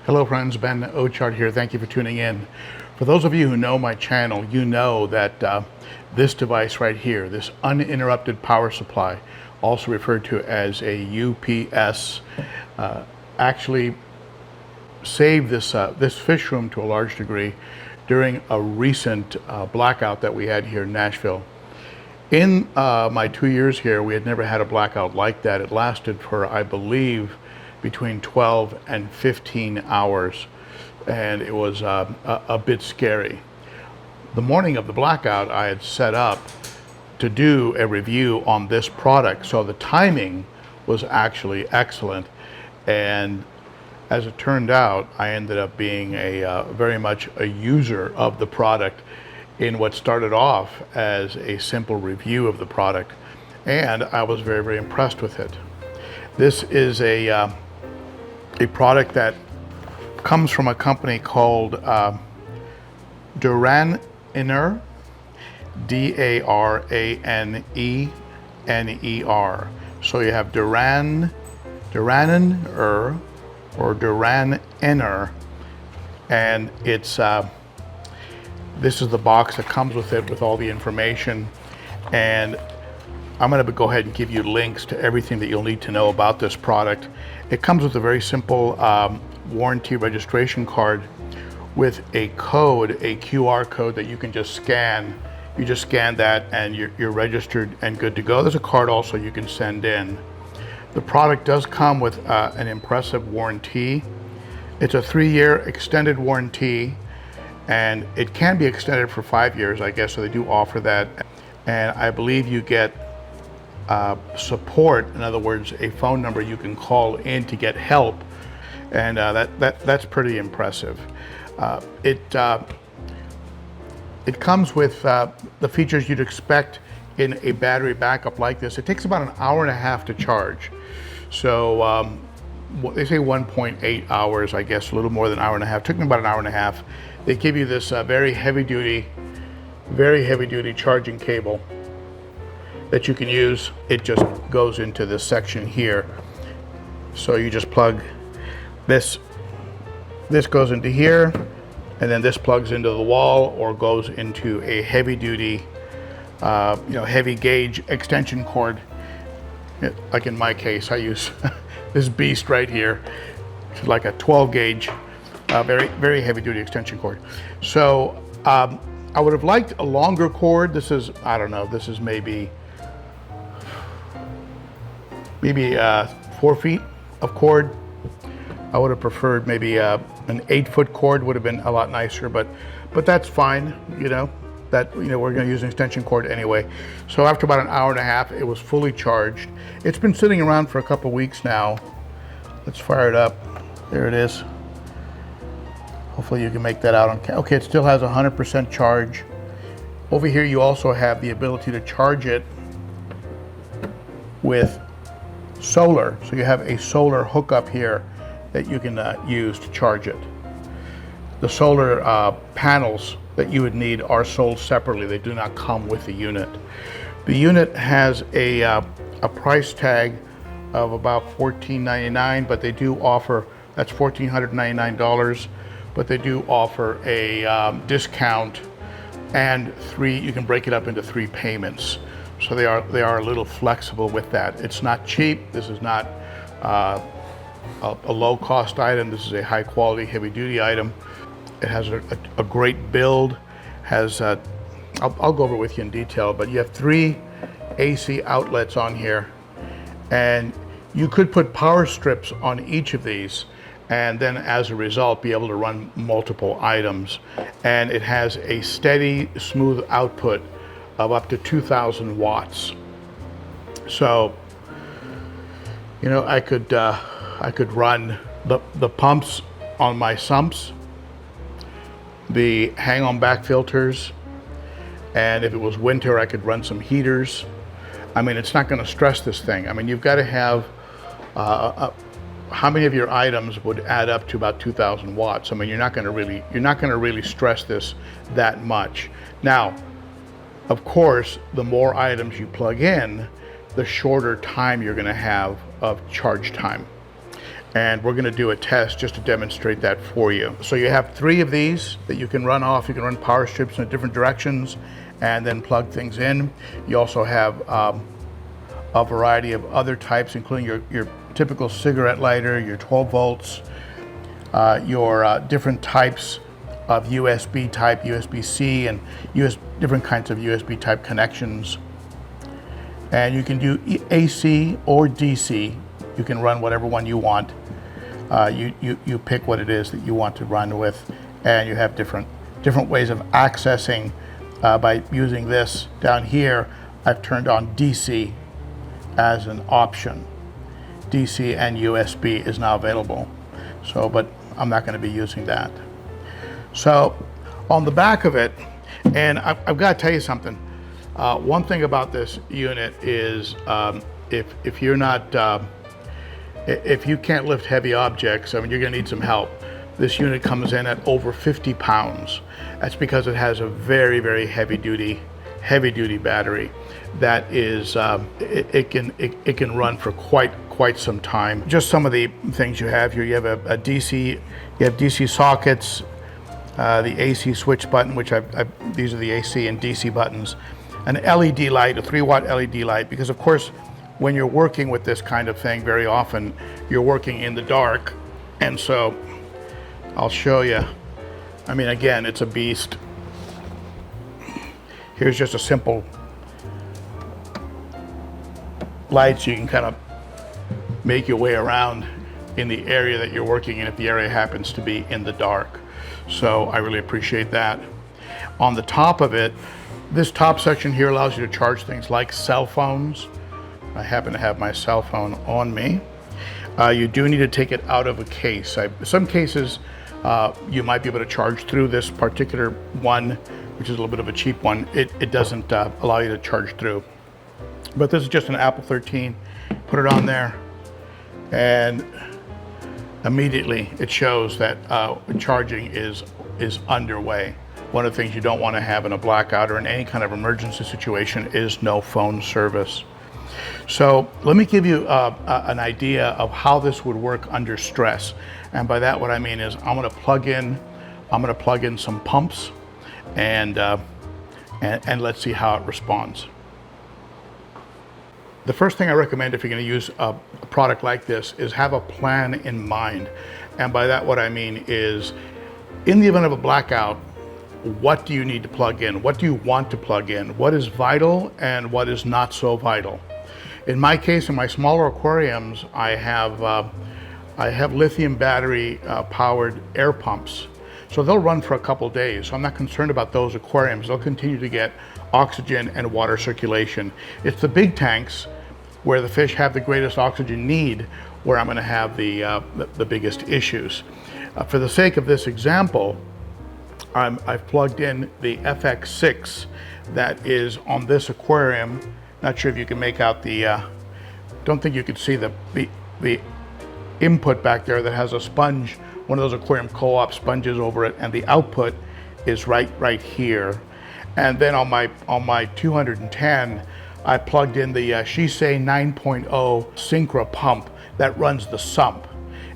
Hello friends, Ben Ochart here. Thank you for tuning in. For those of you who know my channel, you know that this device right here, this uninterrupted power supply, also referred to as a UPS, actually saved this fish room to a large degree during a recent blackout that we had here in Nashville. In my 2 years here, we had never had a blackout like that. It lasted for, I believe, between 12 and 15 hours, and it was a bit scary. The morning of the blackout, I had set up to do a review on this product, so the timing was actually excellent, and as it turned out, I ended up being very much a user of the product in what started off as a simple review of the product, and I was very, very impressed with it. This is a product that comes from a company called DaranEner, D-A-R-A-N-E-N-E-R. So you have DaranEner or DaranEner, and it's this is the box that comes with it with all the information, and I'm going to go ahead and give you links to everything that you'll need to know about this product. It comes with a very simple warranty registration card with a code, a QR code that you can just scan. You just scan that and you're registered and good to go. There's a card also you can send in. The product does come with an impressive warranty. It's a 3-year extended warranty, and it can be extended for 5 years, I guess, so they do offer that. And I believe you get support, in other words, a phone number you can call in to get help, and that's pretty impressive. It comes with the features you'd expect in a battery backup like this. It takes about an hour and a half to charge, so they say 1.8 hours, I guess, a little more than an hour and a half. It took me about an hour and a half. They give you this very heavy duty charging cable that you can use. It just goes into this section here. So you just plug this goes into here, and then this plugs into the wall or goes into a heavy duty, heavy gauge extension cord. Like in my case, I use this beast right here. It's like a 12 gauge, very, very heavy duty extension cord. So I would have liked a longer cord. This is, I don't know, this is maybe 4 feet of cord. I would have preferred maybe an 8-foot cord would have been a lot nicer, but that's fine. We're going to use an extension cord anyway. So after about an hour and a half, it was fully charged. It's been sitting around for a couple weeks now. Let's fire it up. There it is. Hopefully you can make that out on camera. Okay, it still has 100% charge. Over here you also have the ability to charge it with solar. So you have a solar hookup here that you can use to charge it. The solar panels that you would need are sold separately. They do not come with the unit. The unit has a price tag of about $14.99, but they do offer, that's $1,499, but they do offer a discount, and you can break it up into 3 payments. So they are a little flexible with that. It's not cheap. This is not a low-cost item. This is a high-quality, heavy-duty item. It has a great build. I'll go over it with you in detail, but you have 3 AC outlets on here, and you could put power strips on each of these, and then as a result be able to run multiple items. And it has a steady, smooth output of up to 2,000 watts. So, I could run the pumps on my sumps, the hang-on back filters, and if it was winter, I could run some heaters. I mean, it's not going to stress this thing. I mean, you've got to have how many of your items would add up to about 2,000 watts? I mean, you're not going to really stress this that much. Now, of course, the more items you plug in, the shorter time you're going to have of charge time. and we're going to do a test just to demonstrate that for you. So you have 3 of these that you can run off. You can run power strips in different directions and then plug things in. You also have a variety of other types, including your typical cigarette lighter, your 12 volts, your different types of USB type, USB-C, and different kinds of USB type connections. And you can do AC or DC. You can run whatever one you want. You pick what it is that you want to run with, and you have different ways of accessing by using this. Down here, I've turned on DC as an option. DC and USB is now available. So, but I'm not going to be using that. So on the back of it, and I've got to tell you something. One thing about this unit is if you're not, if you can't lift heavy objects, I mean, you're going to need some help. This unit comes in at over 50 pounds. That's because it has a very, very heavy duty battery that is it can run for quite some time. Just some of the things you have here. You have a DC. You have DC sockets. The AC switch button, which these are the AC and DC buttons, an LED light, a 3-watt LED light, because of course, when you're working with this kind of thing, very often you're working in the dark, and so I'll show you. I mean, again, it's a beast. Here's just a simple light so you can kind of make your way around in the area that you're working in if the area happens to be in the dark. So I really appreciate that. On the top of it, this top section here allows you to charge things like cell phones. I happen to have my cell phone on me. You do need to take it out of a case. Some cases, you might be able to charge through. This particular one, which is a little bit of a cheap one, it doesn't allow you to charge through. But this is just an Apple 13. Put it on there, and immediately it shows that charging is underway. One of the things you don't want to have in a blackout or in any kind of emergency situation is no phone service. So let me give you an idea of how this would work under stress. And by that, what I mean is I'm going to plug in some pumps, and let's see how it responds. The first thing I recommend if you're going to use a product like this is have a plan in mind. And by that, what I mean is, in the event of a blackout, what do you need to plug in? What do you want to plug in? What is vital and what is not so vital? In my case, in my smaller aquariums, I have lithium battery powered air pumps. So they'll run for a couple days. So I'm not concerned about those aquariums. They'll continue to get oxygen and water circulation. It's the big tanks where the fish have the greatest oxygen need where I'm going to have the biggest issues. For the sake of this example, I've plugged in the FX6 that is on this aquarium. Not sure if you can make out the, don't think you can see the input back there that has a sponge, one of those aquarium co-op sponges over it, and the output is right here. And then on my 210, I plugged in the Shisei 9.0 Syncra pump that runs the sump.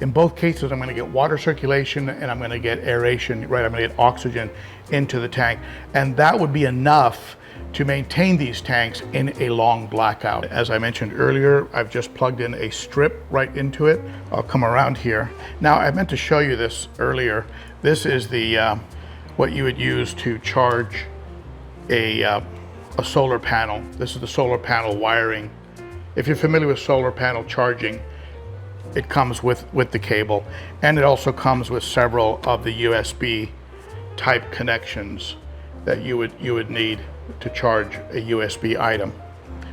In both cases, I'm going to get water circulation and I'm going to get aeration, right? I'm going to get oxygen into the tank. And that would be enough to maintain these tanks in a long blackout. As I mentioned earlier, I've just plugged in a strip right into it. I'll come around here. Now, I meant to show you this earlier. This is the what you would use to charge a solar panel. This is the solar panel wiring. If you're familiar with solar panel charging, it comes with the cable, and it also comes with several of the USB type connections that you would need to charge a USB item.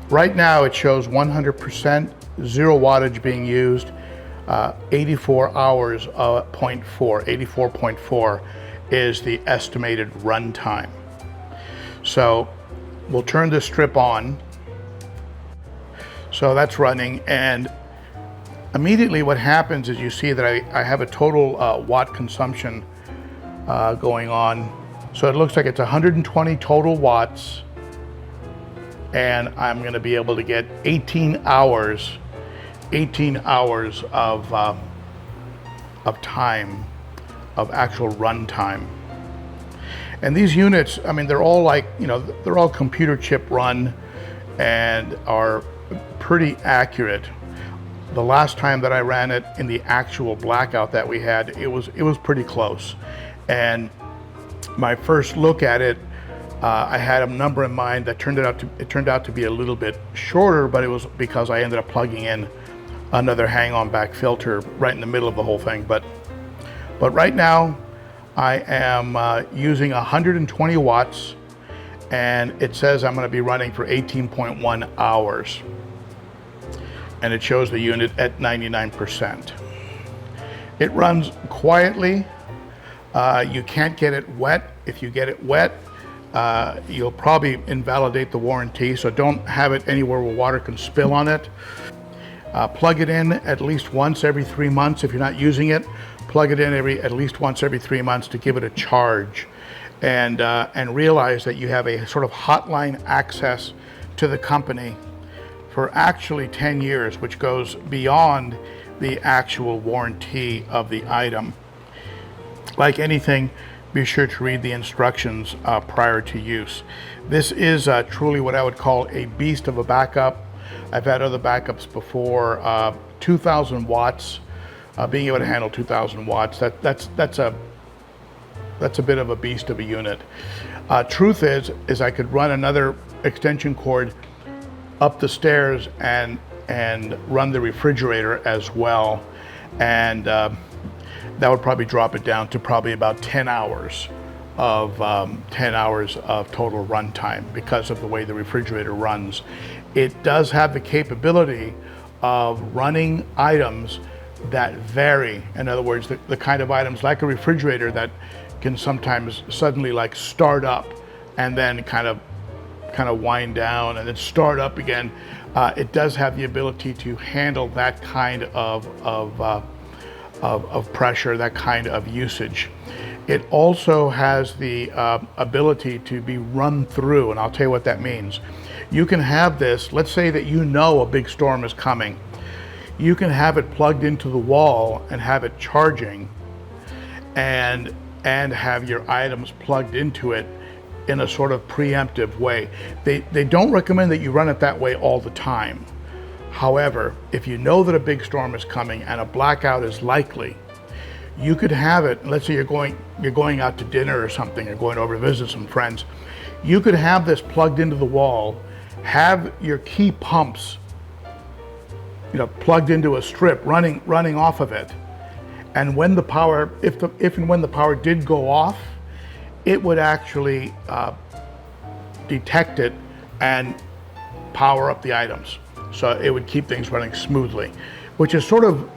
Right now it shows 100% zero wattage being used, 84 hours 84.4 is the estimated run time. So we'll turn this strip on. So that's running, and immediately what happens is you see that I have a total watt consumption going on. So it looks like it's 120 total watts, and I'm going to be able to get 18 hours of of time, of actual run time. And these units, I mean, they're all like, you know, they're all computer chip run and are pretty accurate. The last time that I ran it in the actual blackout that we had, it was pretty close. And my first look at it, I had a number in mind that turned out to be a little bit shorter, but it was because I ended up plugging in another hang-on back filter right in the middle of the whole thing. But right now I am using 120 watts, and it says I'm going to be running for 18.1 hours, and it shows the unit at 99%. It runs quietly. You can't get it wet. If you get it wet, you'll probably invalidate the warranty, so don't have it anywhere where water can spill on it. Plug it in at least once every 3 months. If you're not using it, plug it in at least once every 3 months to give it a charge, and realize that you have a sort of hotline access to the company for actually 10 years, which goes beyond the actual warranty of the item. Like anything, be sure to read the instructions prior to use. This is truly what I would call a beast of a backup. I've had other backups before. 2,000 watts, being able to handle 2,000 watts, that's a bit of a beast of a unit. Truth is I could run another extension cord up the stairs and run the refrigerator as well, and that would probably drop it down to probably about 10 hours of total runtime because of the way the refrigerator runs. It does have the capability of running items that vary. In other words, the kind of items like a refrigerator that can sometimes suddenly like start up and then kind of wind down and then start up again. It does have the ability to handle that kind of pressure, that kind of usage. It also has the ability to be run through, and I'll tell you what that means. You can have this, let's say that you know a big storm is coming. You can have it plugged into the wall and have it charging, and have your items plugged into it in a sort of preemptive way. They don't recommend that you run it that way all the time. However, if you know that a big storm is coming and a blackout is likely, you could have it, let's say you're going out to dinner or something, or going over to visit some friends. You could have this plugged into the wall, have your key pumps, you know, plugged into a strip running off of it. And when the power, if and when the power did go off, it would actually detect it and power up the items. So it would keep things running smoothly, which is sort of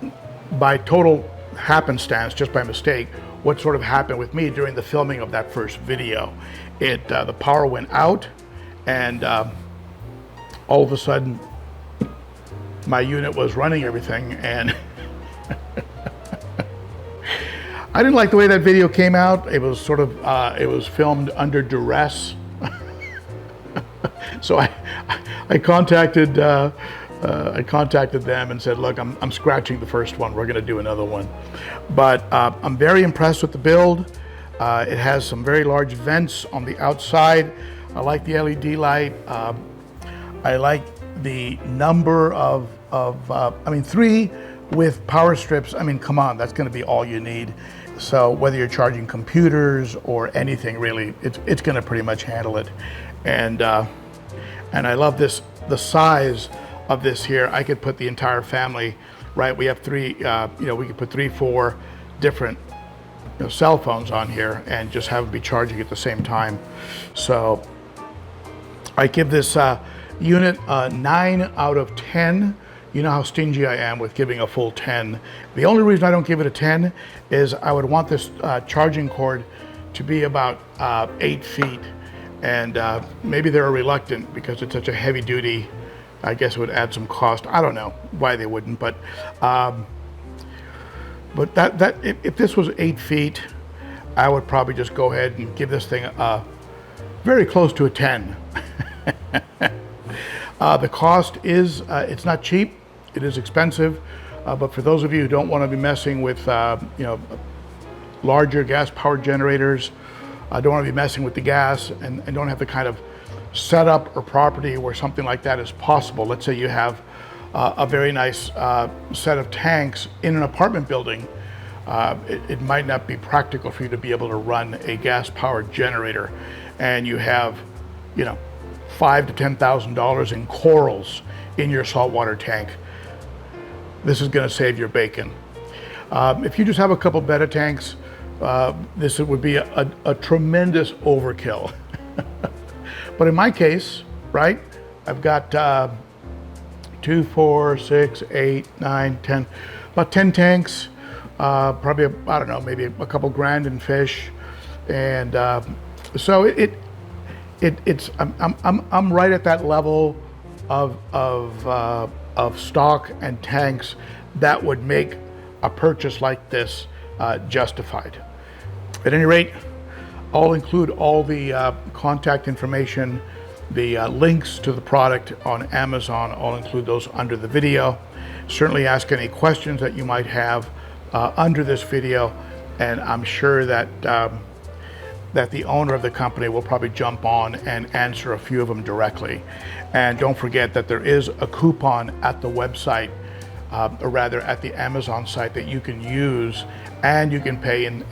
by total happenstance, just by mistake, what sort of happened with me during the filming of that first video. The power went out, and all of a sudden my unit was running everything, and I didn't like the way that video came out. It was sort of, it was filmed under duress. So I contacted them and said, look, I'm scratching the first one. We're going to do another one. But I'm very impressed with the build. It has some very large vents on the outside. I like the LED light. I like the number of 3 with power strips. I mean, come on, that's going to be all you need. So whether you're charging computers or anything, really, it's going to pretty much handle it. And I love this, the size of this here. I could put the entire family, right? We have 3, we could put 3, 4 different cell phones on here and just have them be charging at the same time. So I give this unit a 9 out of 10. You know how stingy I am with giving a full 10. The only reason I don't give it a 10 is I would want this charging cord to be about 8 feet. And maybe they're reluctant because it's such a heavy duty. I guess it would add some cost. I don't know why they wouldn't, but if this was 8 feet, I would probably just go ahead and give this thing very close to a 10. The cost is, it's not cheap, it is expensive. But for those of you who don't want to be messing with larger gas powered generators, don't want to be messing with the gas, and don't have the kind of setup or property where something like that is possible. Let's say you have a very nice set of tanks in an apartment building. It might not be practical for you to be able to run a gas powered generator, and you have $5,000 to $10,000 in corals in your saltwater tank. This is going to save your bacon. If you just have a couple betta tanks, this would be a tremendous overkill. But in my case, right, I've got 2, 4, 6, 8, 9, 10, about 10 tanks, probably, I don't know, maybe a couple grand in fish. And so I'm right at that level of stock and tanks that would make a purchase like this justified. At any rate, I'll include all the contact information, the links to the product on Amazon. I'll include those under the video. Certainly ask any questions that you might have under this video, and I'm sure that that the owner of the company will probably jump on and answer a few of them directly. And don't forget that there is a coupon at the website, or rather at the Amazon site, that you can use, and you can pay in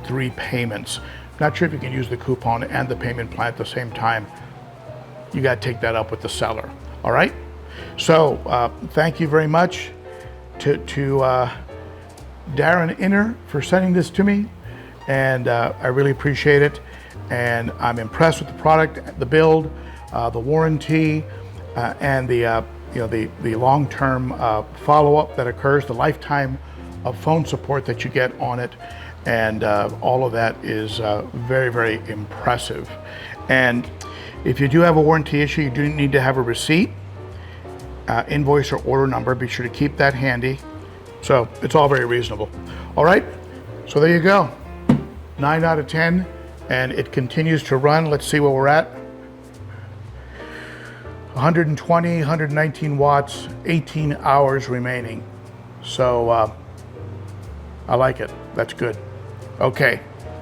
3 payments. Not sure if you can use the coupon and the payment plan at the same time. You got to take that up with the seller. All right. So thank you very much to DaranEner for sending this to me, and I really appreciate it. And I'm impressed with the product, the build, the warranty, and the long-term follow-up that occurs, the lifetime of phone support that you get on it, and all of that is very, very impressive. And if you do have a warranty issue, you do need to have a receipt, invoice, or order number. Be sure to keep that handy. So it's all very reasonable. All right, so there you go. 9 out of 10, and it continues to run. Let's see where we're at. 120, 119 watts, 18 hours remaining. So I like it. That's good. Okay,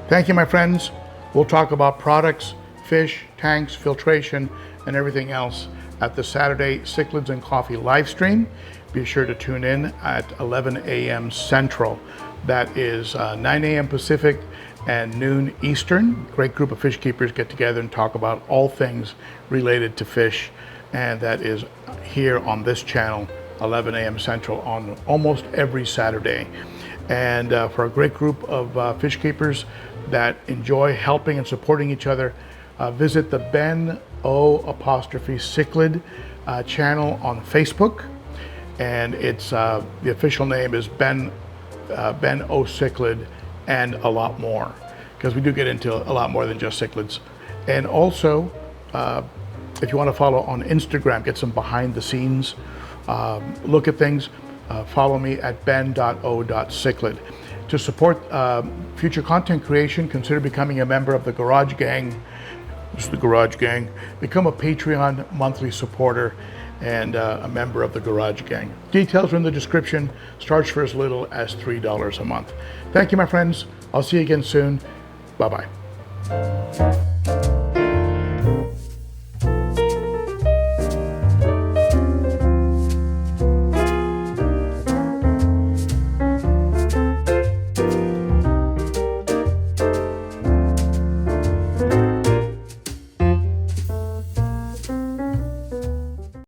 thank you, my friends. We'll talk about products, fish, tanks, filtration, and everything else at the Saturday Cichlids and Coffee live stream. Be sure to tune in at 11 a.m. Central. That is 9 a.m. Pacific and noon Eastern. Great group of fish keepers get together and talk about all things related to fish, and that is here on this channel, 11 a.m. Central, on almost every Saturday. And for a great group of fish keepers that enjoy helping and supporting each other, visit the Ben O''Cichlid channel on Facebook, and it's the official name is Ben O' Cichlid and a lot more, because we do get into a lot more than just cichlids. And also, if you want to follow on Instagram, get some behind the scenes look at things, follow me at ben.o.cichlid. To support future content creation, consider becoming a member of the Garage Gang. This is the Garage Gang. Become a Patreon monthly supporter and a member of the Garage Gang. Details are in the description. Starts for as little as $3 a month. Thank you, my friends. I'll see you again soon. Bye-bye.